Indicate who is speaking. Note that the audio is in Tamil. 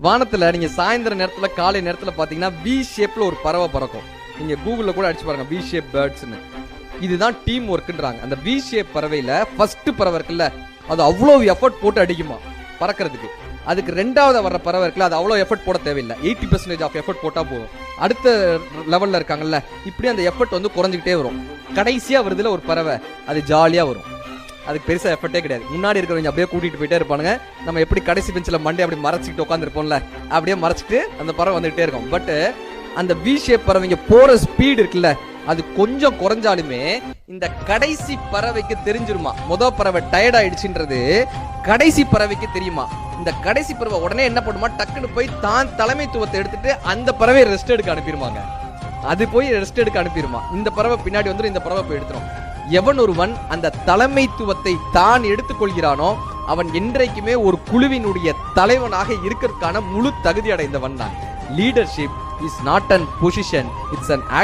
Speaker 1: வானத்துல நீங்க சாயந்தர நேரத்துல காலை நேரத்துல பாத்தீங்கன்னா வி ஷேப்ல ஒரு பறவை பறக்கும். நீங்க கூகுள்ல கூட அடிச்சு பாருங்க வி ஷேப் பேர்ட்ஸ்னு. இதுதான் டீம் ஒர்க்ன்றாங்க. அந்த வி ஷேப் பறவையில ஃபர்ஸ்ட் பறவை இருக்குல்ல, அது அவ்வளவு எஃபர்ட் போட்டு அடிக்குமா பறக்கிறதுக்கு. அதுக்கு ரெண்டாவது வர்ற பறவை இருக்குல்ல, அது அவ்வளோ எஃபர்ட் போட தேவையில்லை, 80% ஆஃப் எஃபர்ட் போட்டா போதும். அடுத்த லெவல்ல இருக்காங்கல்ல, இப்படி அந்த எஃபர்ட் வந்து குறைஞ்சிக்கிட்டே வரும். கடைசியா வருதுல ஒரு பறவை, அது ஜாலியா வரும், அதுக்கு பெருசா எஃபர்ட்டே கிடையாது. முன்னாடி இருக்கிறவங்க அப்படியே கூட்டிட்டு போயிட்டே இருப்பானுங்க. நம்ம எப்படி கடைசி பெஞ்சில் மண்டே அப்படி மறைச்சிக்கிட்டு உட்காந்துருப்போம்ல, அப்படியே மறைச்சிட்டு அந்த பறவை வந்துகிட்டே இருக்கும். பட் அந்த வி ஷேப் பறவைங்க போற ஸ்பீடு இருக்குல்ல, அது கொஞ்சம் குறைஞ்சாலுமே இந்த கடைசி பறவைக்கு தெரிஞ்சிருமா மொதல் பறவை டயர்ட் ஆயிடுச்சுன்றது கடைசி பறவைக்கு தெரியுமா. இந்த கடைசி பறவை உடனே என்ன பண்ணுமா, டக்குன்னு போய் தான் தலைமைத்துவத்தை எடுத்துட்டு அந்த பறவை ரெஸ்ட் எடுக்க அனுப்பிடுவாங்க. அது போய் ரெஸ்ட் எடுக்க அனுப்பிடுமா. இந்த பறவை பின்னாடி வந்து இந்த பறவை போய் எடுத்துரும். எவன் ஒருவன் அந்த தலைமைத்துவத்தை தான் எடுத்துக்கொள்கிறானோ அவன் என்றைக்குமே ஒரு குழுவினுடைய தலைவனாக இருக்கிறதுக்கான முழு தகுதி அடைந்தவன் தான். Leadership is not an position, it's an act.